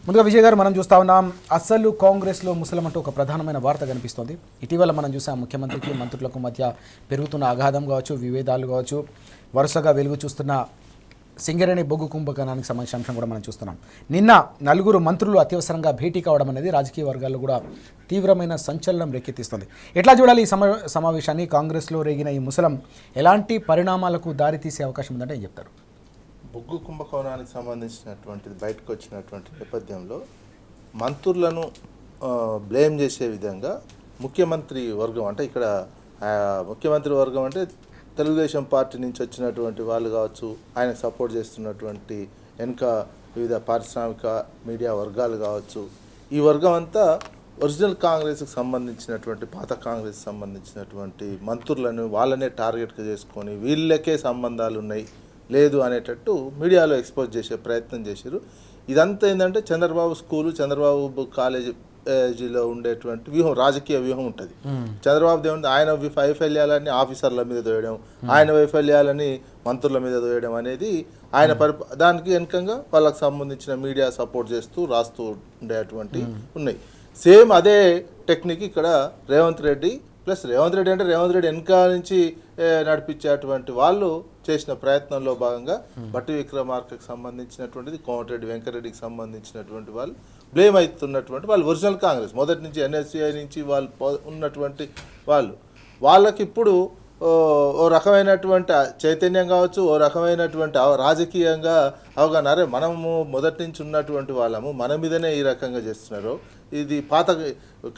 ముందుగా విజయ్ గారు మనం చూస్తా ఉన్నాం అసలు కాంగ్రెస్లో ముసలం అంటూ ఒక ప్రధానమైన వార్త కనిపిస్తోంది. ఇటీవల మనం చూసాం ముఖ్యమంత్రికి మంత్రులకు మధ్య పెరుగుతున్న అగాధం కావచ్చు, విభేదాలు కావచ్చు, వరుసగా వెలుగు చూస్తున్న సింగరేణి బొగ్గు కుంభకోణానికి సంబంధించిన అంశం కూడా మనం చూస్తున్నాం. నిన్న 4 మంత్రులు అత్యవసరంగా భేటీ కావడం అనేది రాజకీయ వర్గాల్లో కూడా తీవ్రమైన సంచలనం రేకెత్తిస్తుంది. ఎట్లా చూడాలి ఈ సమావేశాన్ని? కాంగ్రెస్లో రేగిన ఈ ముసలం ఎలాంటి పరిణామాలకు దారితీసే అవకాశం ఉందంటే ఏం చెప్తారు? బొగ్గు కుంభకోణానికి సంబంధించినటువంటిది బయటకు వచ్చినటువంటి నేపథ్యంలో మంత్రులను బ్లేమ్ చేసే విధంగా ముఖ్యమంత్రి వర్గం, అంటే ఇక్కడ ముఖ్యమంత్రి వర్గం అంటే తెలుగుదేశం పార్టీ నుంచి వచ్చినటువంటి వాళ్ళు కావచ్చు, ఆయనకు సపోర్ట్ చేస్తున్నటువంటి వెనుక వివిధ పారిశ్రామిక మీడియా వర్గాలు కావచ్చు, ఈ వర్గం అంతా ఒరిజినల్ కాంగ్రెస్కి సంబంధించినటువంటి పాత కాంగ్రెస్కి సంబంధించినటువంటి మంత్రులను వాళ్ళనే టార్గెట్గా చేసుకొని వీళ్ళకే సంబంధాలు ఉన్నాయి లేదు అనేటట్టు మీడియాలో ఎక్స్పోజ్ చేసే ప్రయత్నం చేశారు. ఇదంతా ఏంటంటే చంద్రబాబు స్కూలు, చంద్రబాబు కాలేజీలో ఉండేటువంటి వ్యూహం, రాజకీయ వ్యూహం ఉంటుంది. చంద్రబాబు దేవుడు ఆయన వైఫల్యాలని ఆఫీసర్ల మీద దోయడం, ఆయన వైఫల్యాలని మంత్రుల మీద దోయడం అనేది ఆయన దానికి వెనుకంగా వాళ్ళకి సంబంధించిన మీడియా సపోర్ట్ చేస్తూ రాస్తూ ఉండేటువంటి ఉన్నాయి. సేమ్ అదే టెక్నిక్ ఇక్కడ రేవంత్ రెడ్డి అంటే రేవంత్ రెడ్డి వెనక నుంచి నడిపించేటువంటి వాళ్ళు చేసిన ప్రయత్నంలో భాగంగా బట్టి విక్రమార్కకు సంబంధించినటువంటిది, కోమటిరెడ్డి వెంకరెడ్డికి సంబంధించినటువంటి వాళ్ళు బ్లేమ్ అవుతున్నటువంటి వాళ్ళు ఒరిజినల్ కాంగ్రెస్ మొదటి నుంచి ఎన్ఎస్సీఐ నుంచి వాళ్ళు ఉన్నటువంటి వాళ్ళకి ఇప్పుడు ఓ రకమైనటువంటి చైతన్యం కావచ్చు, ఓ రకమైనటువంటి రాజకీయంగా అవగాహన, అరే మనము మొదటి నుంచి ఉన్నటువంటి వాళ్ళము, మన మీదనే ఈ రకంగా చేస్తున్నారు, ఇది పాత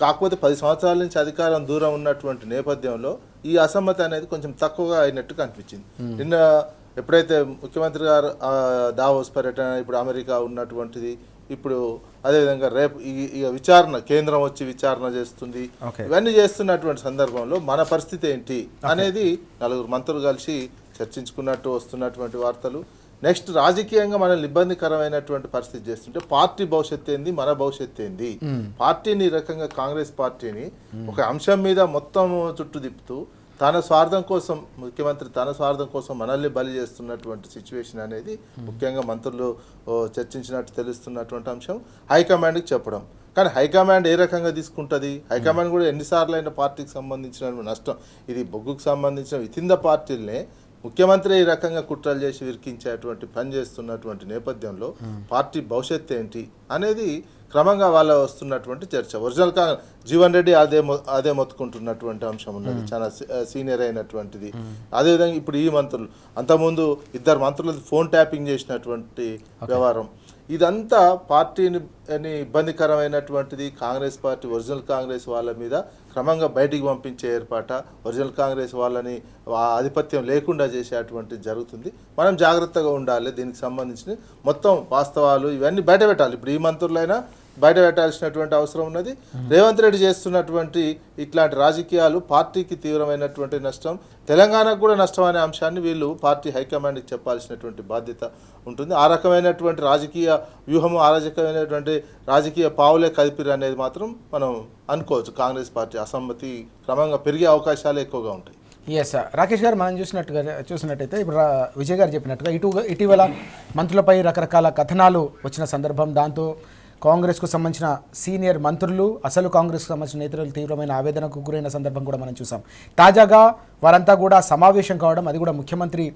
కాకపోతే 10 సంవత్సరాల నుంచి అధికారం దూరం ఉన్నటువంటి నేపథ్యంలో ఈ అసమ్మతి అనేది కొంచెం తక్కువగా అయినట్టు కనిపించింది. నిన్న ఎప్పుడైతే ముఖ్యమంత్రి గారు దావోస్ పర్యటన, ఇప్పుడు అమెరికా ఉన్నటువంటిది, ఇప్పుడు అదేవిధంగా రేపు ఈ విచారణ కేంద్రం వచ్చి విచారణ చేస్తుంది, ఇవన్నీ చేస్తున్నటువంటి సందర్భంలో మన పరిస్థితి ఏంటి అనేది 4 మంత్రులు కలిసి చర్చించుకున్నట్టు వస్తున్నటువంటి వార్తలు. నెక్స్ట్ రాజకీయంగా మనల్ని ఇబ్బందికరమైనటువంటి పరిస్థితి చేస్తుంటే పార్టీ భవిష్యత్తు ఏంది, మన భవిష్యత్తు ఏంది? పార్టీని ఈ రకంగా కాంగ్రెస్ పార్టీని ఒక అంశం మీద మొత్తం చుట్టూ తిప్పుతూ తన స్వార్థం కోసం, ముఖ్యమంత్రి తన స్వార్థం కోసం మనల్ని బలి చేస్తున్నటువంటి సిచ్యువేషన్ అనేది ముఖ్యంగా మంత్రులు చర్చించినట్టు తెలుస్తున్నటువంటి అంశం హైకమాండ్కి చెప్పడం. కానీ హైకమాండ్ ఏ రకంగా తీసుకుంటుంది? హైకమాండ్ కూడా ఎన్నిసార్లు అయిన పార్టీకి సంబంధించిన నష్టం, ఇది బొగ్గుకు సంబంధించిన వితిన్ ద పార్టీలనే ముఖ్యమంత్రి ఈ రకంగా కుట్రలు చేసి విరికించేటువంటి పని చేస్తున్నటువంటి నేపథ్యంలో పార్టీ భవిష్యత్తు ఏంటి అనేది క్రమంగా వాళ్ళ వస్తున్నటువంటి చర్చ. ఒరిజినల్ జీవన్ రెడ్డి అదే మొత్తుకుంటున్నటువంటి అంశం ఉన్నది, చాలా సీనియర్ అయినటువంటిది. అదేవిధంగా ఇప్పుడు ఈ మంత్రులు, అంతకుముందు 2 మంత్రులు ఫోన్ ట్యాపింగ్ చేసినటువంటి వ్యవహారం, ఇదంతా పార్టీని ఇబ్బందికరమైనటువంటిది. కాంగ్రెస్ పార్టీ ఒరిజినల్ కాంగ్రెస్ వాళ్ళ మీద క్రమంగా బయటికి పంపించే ఏర్పాట, ఒరిజినల్ కాంగ్రెస్ వాళ్ళని ఆధిపత్యం లేకుండా చేసేటువంటిది జరుగుతుంది. మనం జాగ్రత్తగా ఉండాలి. దీనికి సంబంధించిన మొత్తం వాస్తవాలు ఇవన్నీ బయట పెట్టాలి. ఇప్పుడు ఈ మంత్రులైనా బయట పెట్టాల్సినటువంటి అవసరం ఉన్నది. రేవంత్ రెడ్డి చేస్తున్నటువంటి ఇట్లాంటి రాజకీయాలు పార్టీకి తీవ్రమైనటువంటి నష్టం, తెలంగాణకు కూడా నష్టం అనే అంశాన్ని వీళ్ళు పార్టీ హైకమాండ్కి చెప్పాల్సినటువంటి బాధ్యత ఉంటుంది. ఆ రకమైనటువంటి రాజకీయ వ్యూహము, ఆ రకమైనటువంటి రాజకీయ పావులే కదిపిరు అనేది మాత్రం మనం అనుకోవచ్చు. కాంగ్రెస్ పార్టీ అసమ్మతి క్రమంగా పెరిగే అవకాశాలు ఎక్కువగా ఉంటాయి. ఎస్ రాకేష్ గారు, మనం చూసినట్టయితే ఇప్పుడు విజయ్ గారు చెప్పినట్టుగా ఇటీవల మంత్రులపై రకరకాల కథనాలు వచ్చిన సందర్భం, దాంతో కాంగ్రెస్కు సంబంధించిన సీనియర్ మంత్రులు, అసలు కాంగ్రెస్కు సంబంధించిన నేతలు తీవ్రమైన ఆవేదనకు గురైన సందర్భం కూడా మనం చూసాం. తాజాగా వారంతా కూడా సమావేశం కావడం, అది కూడా ముఖ్యమంత్రి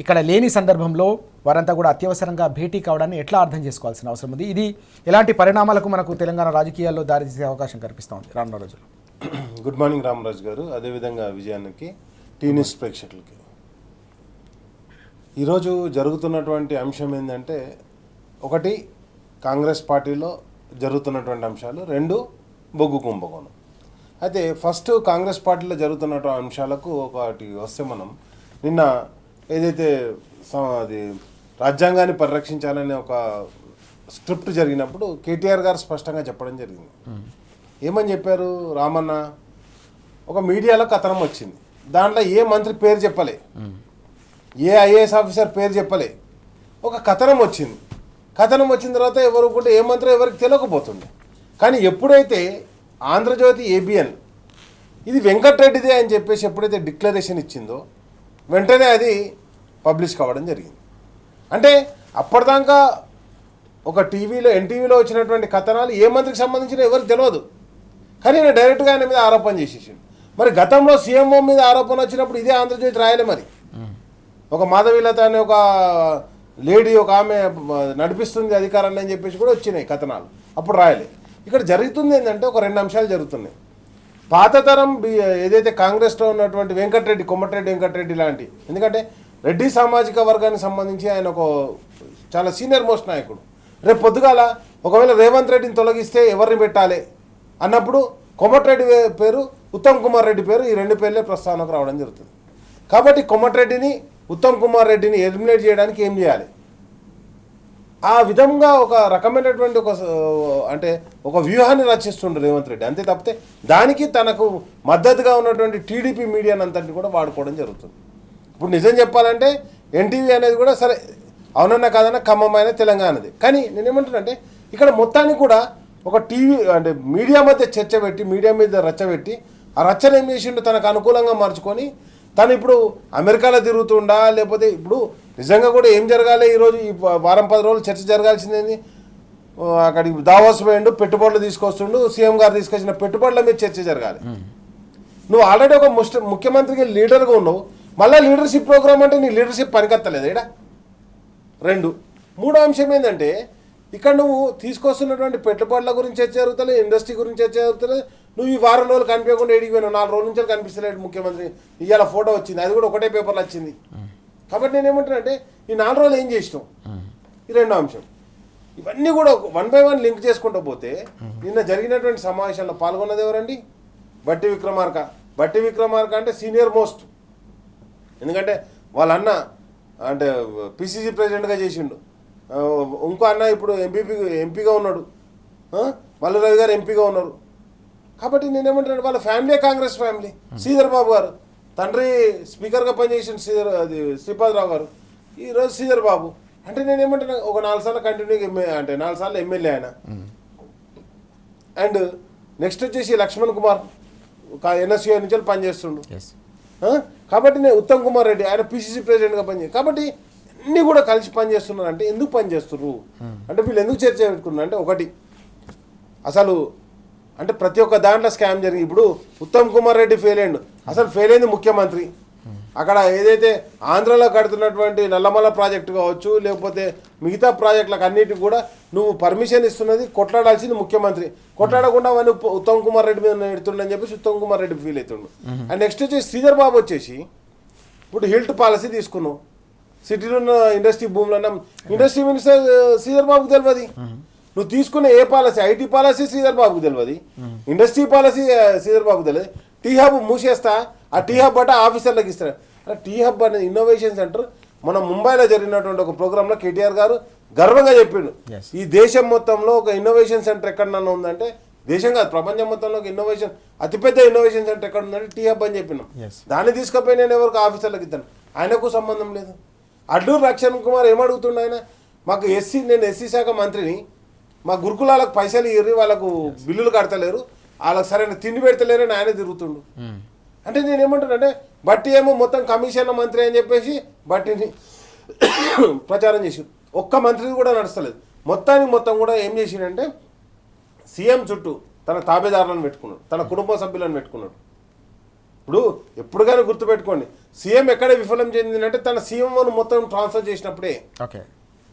ఇక్కడ లేని సందర్భంలో వారంతా కూడా అత్యవసరంగా భేటీ కావడాన్ని ఎట్లా అర్థం చేసుకోవాల్సిన అవసరం ఉంది? ఇది ఎలాంటి పరిణామాలకు మనకు తెలంగాణ రాజకీయాల్లో దారితీసే అవకాశం కనిపిస్తోంది రానున్న రోజుల్లో? గుడ్ మార్నింగ్ రామరాజు గారు, అదేవిధంగా విజయానికి, టీ న్యూస్ ప్రేక్షకులకి. ఈరోజు జరుగుతున్నటువంటి అంశం ఏంటంటే, ఒకటి కాంగ్రెస్ పార్టీలో జరుగుతున్నటువంటి అంశాలు, 2 బొగ్గు కుంభకోణం. అయితే ఫస్ట్ కాంగ్రెస్ పార్టీలో జరుగుతున్నటువంటి అంశాలకు ఒకటి వస్తే, మనం నిన్న ఏదైతే అది రాజ్యాంగాన్ని పరిరక్షించాలనే ఒక స్క్రిప్ట్ జరిగినప్పుడు కేటీఆర్ గారు స్పష్టంగా చెప్పడం జరిగింది. ఏమని చెప్పారు? రామన్న, ఒక మీడియాలో కథనం వచ్చింది, దాంట్లో ఏ మంత్రి పేరు చెప్పలే, ఏ ఐఏఎస్ ఆఫీసర్ పేరు చెప్పలే, ఒక కథనం వచ్చింది. కథనం వచ్చిన తర్వాత ఎవరు కూడా ఏ మంత్రం ఎవరికి తెలియకపోతుంది. కానీ ఎప్పుడైతే ఆంధ్రజ్యోతి ABN ఇది వెంకటరెడ్డిదే అని చెప్పేసి ఎప్పుడైతే డిక్లరేషన్ ఇచ్చిందో వెంటనే అది పబ్లిష్ కావడం జరిగింది. అంటే అప్పటిదాకా ఒక టీవీలో ఎన్టీవీలో వచ్చినటువంటి కథనాలు ఏ మంత్రికి సంబంధించిన ఎవరికి తెలియదు, కానీ నేను డైరెక్ట్గా ఆయన మీద ఆరోపణ చేసేసాను. మరి గతంలో సీఎంఓ మీద ఆరోపణ వచ్చినప్పుడు ఇదే ఆంధ్రజ్యోతి రాయలే. మరి ఒక మాధవీలత అనే ఒక లేడీ, ఒక ఆమె నడిపిస్తుంది అధికారాన్ని అని చెప్పేసి కూడా వచ్చినాయి కథనాలు, అప్పుడు రాయలే. ఇక్కడ జరుగుతుంది ఏంటంటే ఒక 2 అంశాలు జరుగుతున్నాయి. పాతతరం ఏదైతే కాంగ్రెస్లో ఉన్నటువంటి వెంకటరెడ్డి, కొమ్మటిరెడ్డి వెంకటరెడ్డి లాంటి, ఎందుకంటే రెడ్డి సామాజిక వర్గానికి సంబంధించి ఆయన ఒక చాలా సీనియర్ మోస్ట్ నాయకుడు. రేపు పొద్దుగాల ఒకవేళ రేవంత్ రెడ్డిని తొలగిస్తే ఎవరిని పెట్టాలి అన్నప్పుడు కొమ్మటిరెడ్డి పేరు, ఉత్తమ్ కుమార్ రెడ్డి పేరు, ఈ 2 పేర్లే ప్రస్తావనకు రావడం జరుగుతుంది. కాబట్టి కొమ్మటిరెడ్డిని, ఉత్తమ్ కుమార్ రెడ్డిని ఎలిమినేట్ చేయడానికి ఏం చేయాలి, ఆ విధంగా ఒక రకమైనటువంటి ఒక వ్యూహాన్ని రచిస్తుండ్రు రేవంత్ రెడ్డి. అంతే తప్పితే దానికి తనకు మద్దతుగా ఉన్నటువంటి టీడీపీ మీడియాని అంతటి కూడా వాడుకోవడం జరుగుతుంది. ఇప్పుడు నిజం చెప్పాలంటే ఎన్టీవీ అనేది కూడా సరే అవునన్నా కాదన్నా ఖమ్మమైన తెలంగాణది, కానీ నేనేమంటున్నానంటే ఇక్కడ మొత్తానికి కూడా ఒక టీవీ అంటే మీడియా మధ్య చర్చ పెట్టి, మీడియా మీద రచ్చబెట్టి, ఆ రచ్చను ఏం చేసిండు తనకు అనుకూలంగా మార్చుకొని తను ఇప్పుడు అమెరికాలో తిరుగుతుండా, లేకపోతే ఇప్పుడు నిజంగా కూడా ఏం జరగాలి, ఈరోజు ఈ వారం 10 రోజులు చర్చ జరగాల్సిందేంది, అక్కడికి దావోస్ పోయిండు, పెట్టుబడులు తీసుకొస్తుండు, సీఎం గారు తీసుకొచ్చిన పెట్టుబడుల మీద చర్చ జరగాలి. నువ్వు ఆల్రెడీ ఒక ముఖ్యమంత్రికి లీడర్గా ఉన్నావు, మళ్ళీ లీడర్షిప్ ప్రోగ్రామ్ అంటే నీ లీడర్షిప్ పనికొత్తలేదు ఇక్కడ. 2 3వ అంశం ఏంటంటే ఇక్కడ నువ్వు తీసుకొస్తున్నటువంటి పెట్టుబడుల గురించి చర్చ జరుగుతలేదు, ఇండస్ట్రీ గురించి చర్చ జరుగుతలేదు. నువ్వు ఈ వారం రోజులు కనిపించకుండా ఎడిగిపోయినావు, 4 రోజుల నుంచి కనిపిస్తలేడు ముఖ్యమంత్రి. ఇవాళ ఫోటో వచ్చింది, అది కూడా ఒకటే పేపర్లో వచ్చింది. కాబట్టి నేనేమంటానంటే ఈ 4 రోజులు ఏం చేసినావు, ఈ 2వ అంశం. ఇవన్నీ కూడా 1 by 1 లింక్ చేసుకుంటూ పోతే నిన్న జరిగినటువంటి సమావేశంలో పాల్గొన్నది ఎవరండి, బట్టి విక్రమార్క. బట్టి విక్రమార్క అంటే సీనియర్ మోస్ట్, ఎందుకంటే వాళ్ళ అన్న అంటే పిసిసి ప్రెసిడెంట్గా చేసిండు, ఇంకో అన్న ఇప్పుడు ఎంపీగా ఉన్నాడు, మల్లు రవి గారు ఎంపీగా ఉన్నారు. కాబట్టి నేనేమంటున్నాను వాళ్ళ ఫ్యామిలీ కాంగ్రెస్ ఫ్యామిలీ. శ్రీధర్ బాబు గారు తండ్రి స్పీకర్గా పనిచేసిన శ్రీపాదరావు గారు, ఈరోజు శ్రీధర్ బాబు. అంటే నేనేమంటున్నా ఒక 4 సార్లు కంటిన్యూగా అంటే 4 సార్లు ఎమ్మెల్యే ఆయన. అండ్ నెక్స్ట్ వచ్చేసి లక్ష్మణ్ కుమార్ ఎన్ఎస్యూఐ నుంచి పనిచేస్తుండు. కాబట్టి నేను ఉత్తమ్ కుమార్ రెడ్డి ఆయన పిసిసి ప్రెసిడెంట్గా పనిచేసి, కాబట్టి అన్నీ కూడా కలిసి పనిచేస్తున్నారు. అంటే ఎందుకు పనిచేస్తున్నారు అంటే వీళ్ళు ఎందుకు చర్చ పెట్టుకున్నారు అంటే ఒకటి అసలు అంటే ప్రతి ఒక్క దాంట్లో స్కామ్ జరిగి ఇప్పుడు ఉత్తమ్ కుమార్ రెడ్డి ఫెయిల్ అయ్యిండు, అసలు ఫెయిల్ అయింది ముఖ్యమంత్రి. అక్కడ ఏదైతే ఆంధ్రలో కడుతున్నటువంటి నల్లమల్ల ప్రాజెక్టు కావచ్చు, లేకపోతే మిగతా ప్రాజెక్టులకు అన్నిటికి కూడా నువ్వు పర్మిషన్ ఇస్తున్నది కొట్లాడాల్సింది ముఖ్యమంత్రి. కొట్లాడకుండా వాడిని ఉత్తమ్ కుమార్ రెడ్డి మీద ఎడుతుండని చెప్పేసి ఉత్తమ్ కుమార్ రెడ్డి ఫీల్ అవుతుండు. అండ్ నెక్స్ట్ వచ్చేసి శ్రీధర్ బాబు వచ్చేసి ఇప్పుడు హిల్ట్ పాలసీ తీసుకున్నావు, సిటీలో ఉన్న ఇండస్ట్రీ భూములన్నా ఇండస్ట్రీ మినిస్టర్ శ్రీధర్ బాబుకు తెలియదు. నువ్వు తీసుకున్న ఏ పాలసీ, ఐటీ పాలసీ శ్రీధర్ బాబుకు తెలియదు, ఇండస్ట్రీ పాలసీ శ్రీధర్ బాబుకు తెలియదు. టీ హబ్ మూసేస్తా, ఆ టీ హబ్ అంటే ఆఫీసర్లకు ఇస్తారు. టీ హబ్ అనేది ఇన్నోవేషన్ సెంటర్ మన ముంబైలో జరిగినటువంటి ఒక ప్రోగ్రాంలో కేటీఆర్ గారు గర్వంగా చెప్పిండు, ఈ దేశం మొత్తంలో ఒక ఇన్నోవేషన్ సెంటర్ ఎక్కడన్నా ఉందంటే, దేశం కాదు ప్రపంచం మొత్తంలో ఒక ఇన్నోవేషన్ అతిపెద్ద ఇన్నోవేషన్ సెంటర్ ఎక్కడ ఉందంటే టీ హబ్ అని చెప్పినాం. దాన్ని తీసుకుపోయి నేను ఎవరికి ఆఫీసర్లకు ఇస్తాను, ఆయనకు సంబంధం లేదు. అడ్లూరు లక్ష్మణ్ కుమార్ ఏమడుగుతుండ ఆయన, మాకు నేను ఎస్సీ శాఖ మంత్రిని, మా గురుకులాలకు పైసలు ఇవ్వరు, వాళ్ళకు బిల్లులు కడతలేరు, వాళ్ళకి సరైన తిండి పెడతలేరు అని ఆయన తిరుగుతుండు. అంటే నేనేమంటానంటే బట్టి ఏమో మొత్తం కమిషన్ల మంత్రి అని చెప్పేసి బట్టిని ప్రచారం చేసి ఒక్క మంత్రి కూడా నడుస్తలేదు. మొత్తం కూడా ఏం చేసిండంటే సీఎం చుట్టూ తన తాబేదారులను పెట్టుకున్నాడు, తన కుటుంబ సభ్యులను పెట్టుకున్నాడు. ఇప్పుడు ఎప్పుడు కానీ గుర్తుపెట్టుకోండి, సీఎం ఎక్కడ విఫలం చెందిందంటే తన సీఎంఓను మొత్తం ట్రాన్స్ఫర్ చేసినప్పుడే.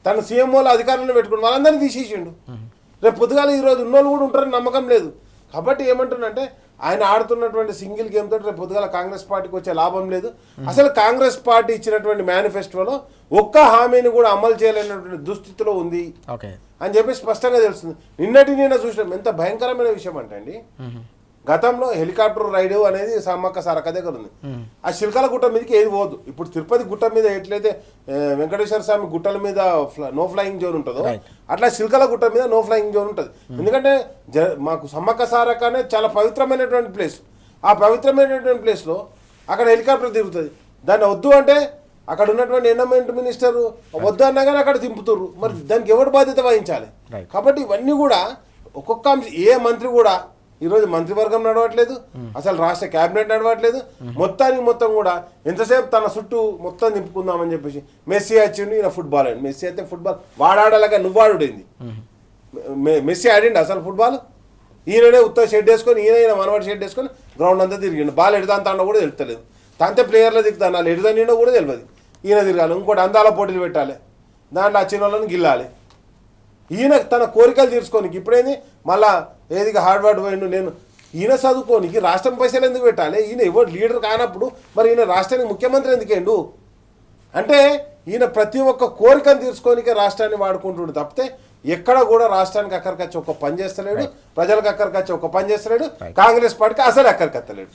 తన సీఎంఓలో అధికారులను పెట్టుకుని వాళ్ళందరినీ తీసేసిండు. రేపు పొద్దుగాల ఈరోజు ఉన్నోళ్ళు కూడా ఉంటారని నమ్మకం లేదు. కాబట్టి ఏమంటున్నంటే ఆయన ఆడుతున్నటువంటి సింగిల్ గేమ్ తోటి రేపు పొద్దుగాల కాంగ్రెస్ పార్టీకి వచ్చే లాభం లేదు. అసలు కాంగ్రెస్ పార్టీ ఇచ్చినటువంటి మేనిఫెస్టోలో ఒక్క హామీని కూడా అమలు చేయలేనటువంటి దుస్థితిలో ఉంది అని చెప్పి స్పష్టంగా తెలుస్తుంది. నిన్న చూసినాం ఎంత భయంకరమైన విషయం అంటే అండి, గతంలో హెలికాప్టర్ రైడ్ అనేది సమ్మక్క సారక్క దగ్గర ఉంది. ఆ శిల్కల గుట్ట మీదకి ఏది పోదు. ఇప్పుడు తిరుపతి గుట్ట మీద ఎట్లయితే వెంకటేశ్వర స్వామి గుట్టల మీద నో ఫ్లయింగ్ జోన్ ఉంటుందో, అట్లా శిల్కల గుట్ట మీద నో ఫ్లయింగ్ జోన్ ఉంటుంది. ఎందుకంటే మాకు సమ్మక్క సారక్క అనేది చాలా పవిత్రమైనటువంటి ప్లేస్. ఆ పవిత్రమైనటువంటి ప్లేస్లో అక్కడ హెలికాప్టర్ తిరుగుతుంది. దాన్ని వద్దు అంటే అక్కడ ఉన్నటువంటి ఎన్విరాన్మెంట్ మినిస్టర్ వద్దు అన్నా కానీ అక్కడ దింపుతుర్రు. మరి దానికి ఎవరు బాధ్యత వహించాలి? కాబట్టి ఇవన్నీ కూడా ఒక్కొక్క అంశం ఏ మంత్రి కూడా ఈరోజు మంత్రివర్గం నడవట్లేదు, అసలు రాష్ట్ర క్యాబినెట్ నడవట్లేదు. మొత్తానికి మొత్తం కూడా ఎంతసేపు తన చుట్టూ మొత్తం నింపుకుందామని చెప్పేసి మెస్సీ వచ్చిండు, ఈయన ఫుట్బాల్ అండి. మెస్సీ అయితే ఫుట్బాల్ వాడాడలాగా నువ్వు ఆడుడైంది. మెస్సీ ఆడిండి అసలు ఫుట్బాల్? ఈయననే ఉత్తర షెడ్ వేసుకొని ఈయన మనవాడి షెడ్ వేసుకొని గ్రౌండ్ అంతా తిరిగిండు. బాల్ ఎడదాంతాడో కూడా తెలుస్తలేదు. తంతే ప్లేయర్లో దిగుతాను, వాళ్ళు ఎడదానిండో కూడా తెలియదు. ఈయన తిరగాలి, ఇంకోటి అందాల పోటీలు పెట్టాలి, దాంట్లో వచ్చిన వాళ్ళని గిల్లాలి. ఈయన తన కోరికలు తీర్చుకోనికి ఇప్పుడేంది మళ్ళా ఏదిగా హార్డ్వర్డ్ పోయిండు. నేను ఈయన చదువుకోనికి రాష్ట్రం పైసలు ఎందుకు పెట్టాలి? ఈయన ఎవరు లీడర్ కానప్పుడు మరి ఈయన రాష్ట్రానికి ముఖ్యమంత్రి ఎందుకేండు? అంటే ఈయన ప్రతి ఒక్క కోరికను తీర్చుకోనికే రాష్ట్రాన్ని వాడుకుంటుండు తప్పితే ఎక్కడ కూడా రాష్ట్రానికి అక్కడికి వచ్చి ఒక పని చేస్తలేడు, ప్రజలకు అక్కడికి వచ్చి ఒక పని చేస్తలేడు, కాంగ్రెస్ పార్టీకి అసలు అక్కడికి ఎత్తలేడు.